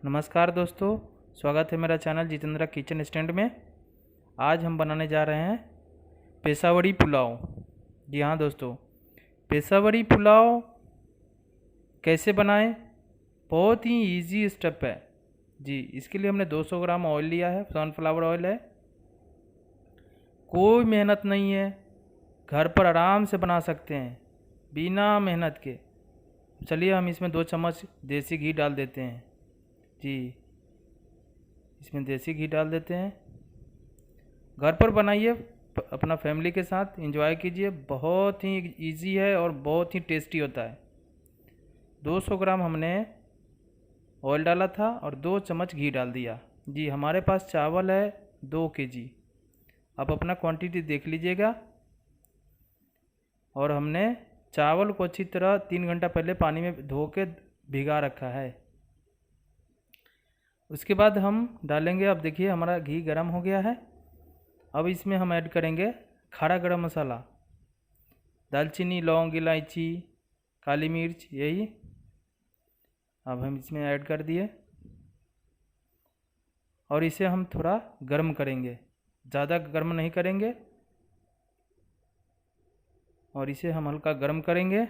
नमस्कार दोस्तों, स्वागत है मेरा चैनल जितेंद्र किचन स्टैंड में। आज हम बनाने जा रहे हैं पेशावरी पुलाव। जी हाँ दोस्तों, पेशावरी पुलाव कैसे बनाएं, बहुत ही इजी स्टेप है जी। इसके लिए हमने 200 ग्राम ऑयल लिया है, सनफ्लावर ऑयल है। कोई मेहनत नहीं है, घर पर आराम से बना सकते हैं बिना मेहनत के। चलिए हम इसमें 2 चम्मच देसी घी डाल देते हैं जी। इसमें देसी घी डाल देते हैं। घर पर बनाइए, अपना फैमिली के साथ एंजॉय कीजिए। बहुत ही इजी है और बहुत ही टेस्टी होता है। 200 ग्राम हमने ऑयल डाला था और 2 चम्मच घी डाल दिया जी। हमारे पास चावल है 2 केजी। आप अपना क्वांटिटी देख लीजिएगा। और हमने चावल को अच्छी तरह 3 घंटा पहले पानी में धो के भिगा रखा है। उसके बाद हम डालेंगे, अब देखिए हमारा घी गर्म हो गया है। अब इसमें हम ऐड करेंगे खड़ा गरम मसाला, दालचीनी, लौंग, इलायची, काली मिर्च, यही अब हम इसमें ऐड कर दिए। और इसे हम थोड़ा गर्म करेंगे, ज़्यादा गर्म नहीं करेंगे। और इसे हम हल्का गर्म करेंगे।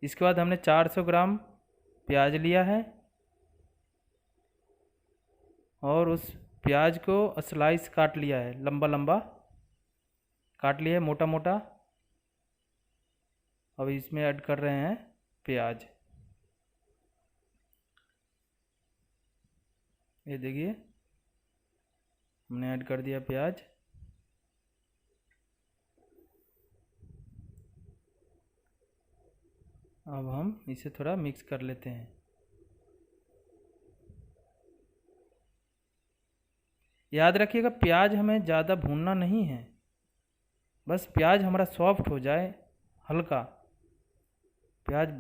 इसके बाद हमने 400 ग्राम प्याज लिया है और उस प्याज को स्लाइस काट लिया है, लंबा लंबा काट लिया है, मोटा मोटा। अब इसमें ऐड कर रहे हैं प्याज। ये देखिए हमने ऐड कर दिया प्याज। अब हम इसे थोड़ा मिक्स कर लेते हैं। याद रखिएगा, प्याज हमें ज़्यादा भूनना नहीं है, बस प्याज हमारा सॉफ्ट हो जाए हल्का। प्याज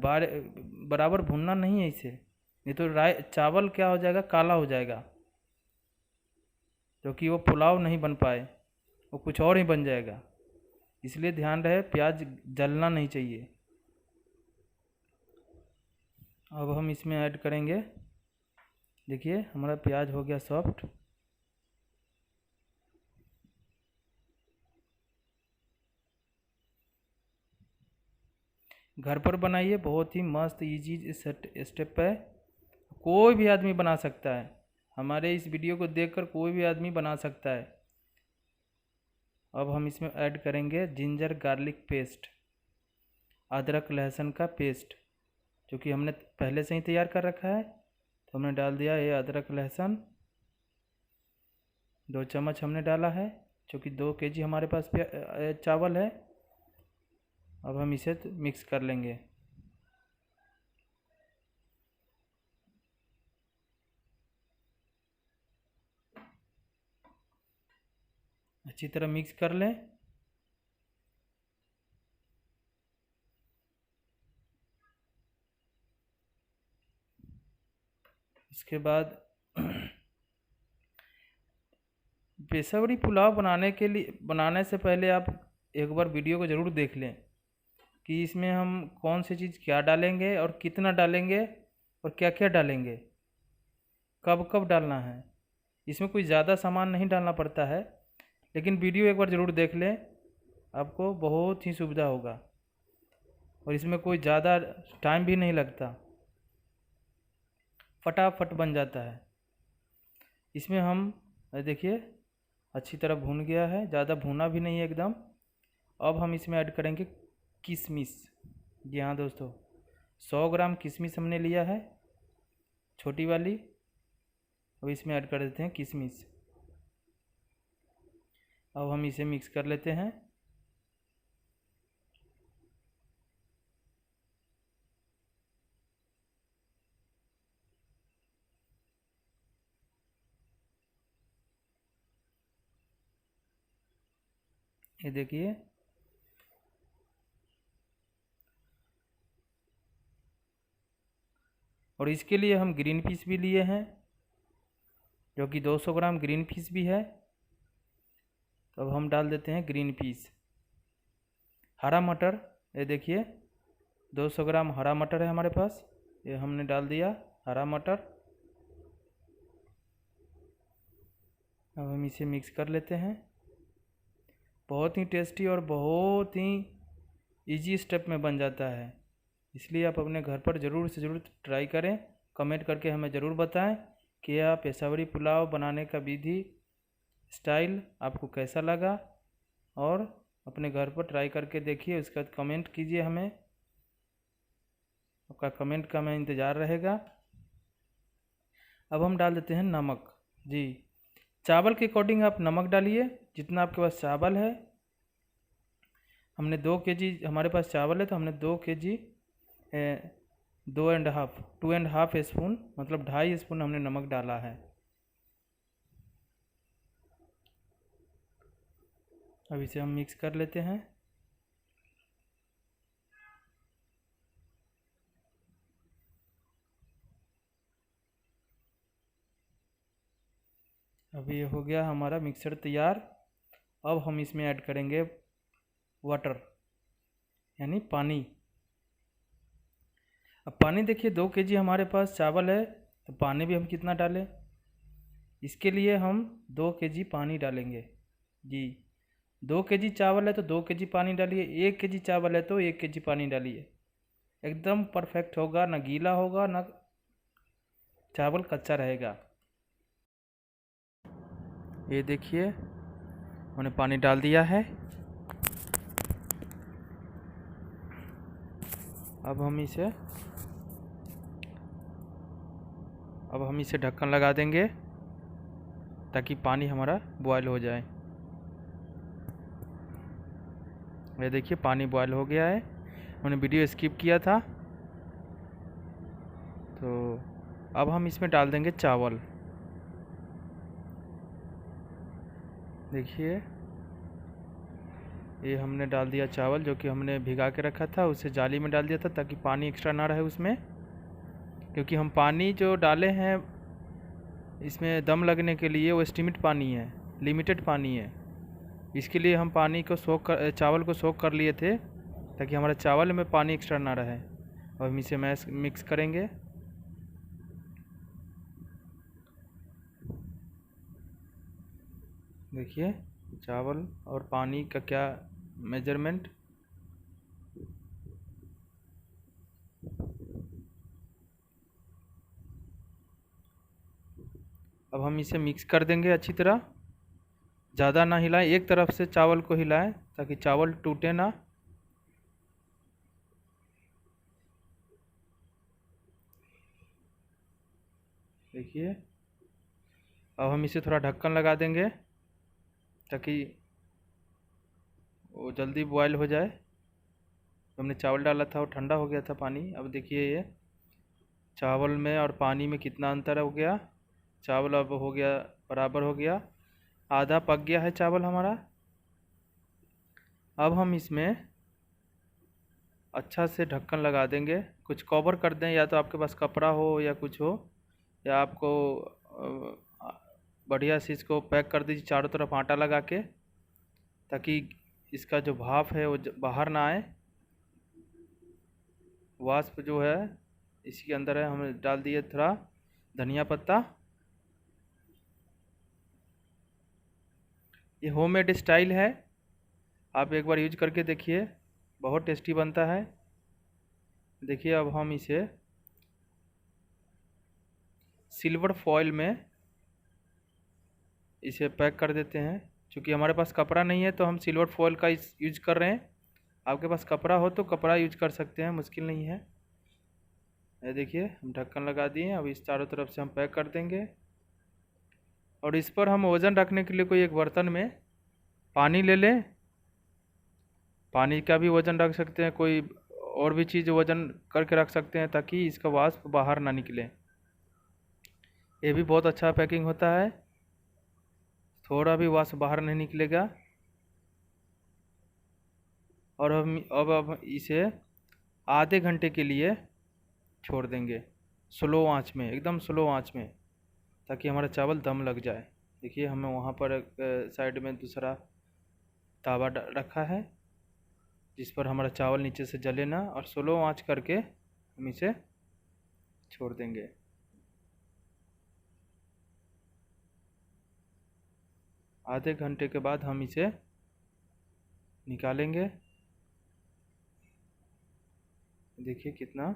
बराबर भूनना नहीं है इसे, नहीं तो चावल क्या हो जाएगा, काला हो जाएगा, क्योंकि वो पुलाव नहीं बन पाए, वो कुछ और ही बन जाएगा। इसलिए ध्यान रहे, प्याज जलना नहीं चाहिए। अब हम इसमें ऐड करेंगे, देखिए हमारा प्याज हो गया सॉफ्ट। घर पर बनाइए, बहुत ही मस्त इजी स्टेप है, कोई भी आदमी बना सकता है। हमारे इस वीडियो को देखकर कोई भी आदमी बना सकता है। अब हम इसमें ऐड करेंगे जिंजर गार्लिक पेस्ट, अदरक लहसुन का पेस्ट, जो कि हमने पहले से ही तैयार कर रखा है। तो हमने डाल दिया ये अदरक लहसुन, 2 चम्मच हमने डाला है, जो कि 2 केजी हमारे पास चावल है। अब हम इसे मिक्स कर लेंगे। अच्छी तरह मिक्स कर लें। इसके बाद पेशावरी पुलाव बनाने से पहले आप एक बार वीडियो को ज़रूर देख लें कि इसमें हम कौन सी चीज़ क्या डालेंगे और कितना डालेंगे और क्या क्या डालेंगे, कब कब डालना है। इसमें कोई ज़्यादा सामान नहीं डालना पड़ता है, लेकिन वीडियो एक बार ज़रूर देख लें, आपको बहुत ही सुविधा होगा। और इसमें कोई ज़्यादा टाइम भी नहीं लगता, फटाफट बन जाता है। इसमें हम देखिए अच्छी तरह भून गया है, ज़्यादा भुना भी नहीं है एकदम। अब हम इसमें ऐड करेंगे किशमिश। जी हाँ दोस्तों, 100 ग्राम किशमिश हमने लिया है, छोटी वाली। अब इसमें ऐड कर देते हैं किशमिश। अब हम इसे मिक्स कर लेते हैं। ये देखिए और इसके लिए हम ग्रीन पीस भी लिए हैं, जो कि 200 ग्राम ग्रीन पीस भी है। तो अब हम डाल देते हैं ग्रीन पीस। हरा मटर, ये देखिए 200 ग्राम हरा मटर है हमारे पास, ये हमने डाल दिया हरा मटर। अब हम इसे मिक्स कर लेते हैं। बहुत ही टेस्टी और बहुत ही इजी स्टेप में बन जाता है, इसलिए आप अपने घर पर ज़रूर से ज़रूर ट्राई करें। कमेंट करके हमें ज़रूर बताएं कि यह पेशावरी पुलाव बनाने का विधि स्टाइल आपको कैसा लगा, और अपने घर पर ट्राई करके देखिए, उसके बाद कमेंट कीजिए हमें। आपका कमेंट का हमें इंतज़ार रहेगा। अब हम डाल देते हैं नमक। जी, चावल के अकॉर्डिंग आप नमक डालिए, जितना आपके पास चावल है। हमने 2 kg हमारे पास चावल है, तो हमने 2 kg 2.5 स्पून मतलब 2.5 स्पून हमने नमक डाला है। अब इसे हम मिक्स कर लेते हैं। अब ये हो गया हमारा मिक्सर तैयार। अब हम इसमें ऐड करेंगे वाटर यानी पानी। अब पानी देखिए 2 kg हमारे पास चावल है, तो पानी भी हम कितना डालें, इसके लिए हम 2 kg पानी डालेंगे। जी, 2 kg चावल है तो 2 kg पानी डालिए, 1 kg चावल है तो 1 kg पानी डालिए। एकदम परफेक्ट होगा, ना गीला होगा ना चावल कच्चा रहेगा। ये देखिए मैंने पानी डाल दिया है। अब हम इसे ढक्कन लगा देंगे ताकि पानी हमारा बॉयल हो जाए। ये देखिए पानी बॉयल हो गया है। मैंने वीडियो स्किप किया था, तो अब हम इसमें डाल देंगे चावल। देखिए ये हमने डाल दिया चावल, जो कि हमने भिगा के रखा था, उसे जाली में डाल दिया था ताकि पानी एक्स्ट्रा ना रहे उसमें। क्योंकि हम पानी जो डाले हैं इसमें दम लगने के लिए वो एस्टिमेट पानी है, लिमिटेड पानी है। इसके लिए हम पानी को चावल को सोख कर लिए थे ताकि हमारे चावल में पानी एक्स्ट्रा ना रहे। अब हम इसे मिक्स करेंगे। देखिए चावल और पानी का क्या मेजरमेंट। अब हम इसे मिक्स कर देंगे अच्छी तरह। ज़्यादा ना हिलाएं, एक तरफ से चावल को हिलाएं ताकि चावल टूटे ना। देखिए अब हम इसे थोड़ा ढक्कन लगा देंगे ताकि वो जल्दी बॉयल हो जाए। हमने चावल डाला था वो ठंडा हो गया था पानी। अब देखिए ये चावल में और पानी में कितना अंतर हो गया। चावल अब हो गया बराबर हो गया, आधा पक गया है चावल हमारा। अब हम इसमें अच्छा से ढक्कन लगा देंगे, कुछ कवर कर दें, या तो आपके पास कपड़ा हो या कुछ हो, या आपको बढ़िया से इसको पैक कर दीजिए चारों तरफ आटा लगा के, ताकि इसका जो भाप है वो बाहर ना आए। वाष्प जो है इसके अंदर है। हमने डाल दिए थोड़ा धनिया पत्ता। ये होममेड स्टाइल है, आप एक बार यूज करके देखिए, बहुत टेस्टी बनता है। देखिए अब हम इसे सिल्वर फॉइल में इसे पैक कर देते हैं। क्योंकि हमारे पास कपड़ा नहीं है तो हम सिल्वर फॉइल का यूज कर रहे हैं। आपके पास कपड़ा हो तो कपड़ा यूज कर सकते हैं, मुश्किल नहीं है। ये देखिए हम ढक्कन लगा दिए। अब इस चारों तरफ से हम पैक कर देंगे, और इस पर हम वज़न रखने के लिए कोई एक बर्तन में पानी ले लें। पानी का भी वज़न रख सकते हैं, कोई और भी चीज़ वज़न करके रख सकते हैं ताकि इसका वाष्प बाहर ना निकले। ये भी बहुत अच्छा पैकिंग होता है, थोड़ा भी वाष्प बाहर नहीं निकलेगा। और अब इसे आधे घंटे के लिए छोड़ देंगे स्लो आंच में, एकदम स्लो आंच में, ताकि हमारा चावल दम लग जाए। देखिए हमें वहाँ पर साइड में दूसरा तावा रखा है जिस पर हमारा चावल नीचे से जले ना, और स्लो आंच करके हम इसे छोड़ देंगे। आधे घंटे के बाद हम इसे निकालेंगे। देखिए कितना,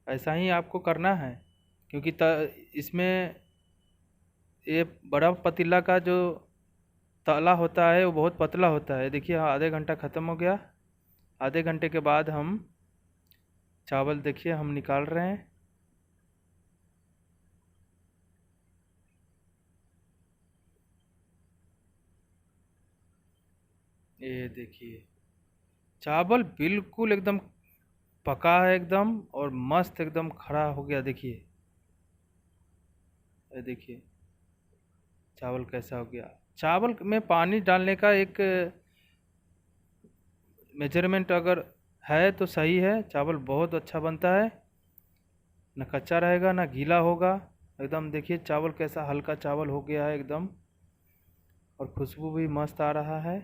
ऐसा ही आपको करना है, क्योंकि इसमें ये बड़ा पतीला का जो तला होता है वो बहुत पतला होता है। देखिए आधे घंटा ख़त्म हो गया। आधे घंटे के बाद हम चावल देखिए हम निकाल रहे हैं। ये देखिए चावल बिल्कुल एकदम पका है एकदम, और मस्त एकदम खड़ा हो गया। देखिए ये देखिए चावल कैसा हो गया। चावल में पानी डालने का एक मेजरमेंट अगर है तो सही है, चावल बहुत अच्छा बनता है, ना कच्चा रहेगा ना गीला होगा एकदम। देखिए चावल कैसा हल्का चावल हो गया है एकदम, और खुशबू भी मस्त आ रहा है।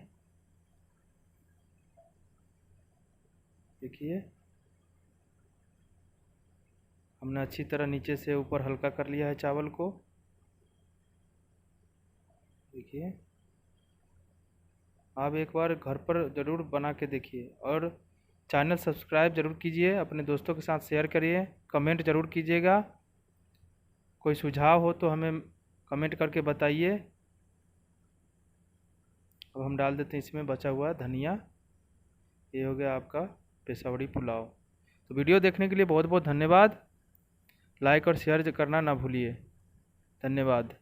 देखिए हमने अच्छी तरह नीचे से ऊपर हल्का कर लिया है चावल को। देखिए आप एक बार घर पर ज़रूर बना के देखिए, और चैनल सब्सक्राइब ज़रूर कीजिए, अपने दोस्तों के साथ शेयर करिए, कमेंट ज़रूर कीजिएगा। कोई सुझाव हो तो हमें कमेंट करके बताइए। अब हम डाल देते हैं इसमें बचा हुआ धनिया। ये हो गया आपका पेशावरी पुलाव। तो वीडियो देखने के लिए बहुत बहुत धन्यवाद। लाइक और शेयर करना ना भूलिए। धन्यवाद।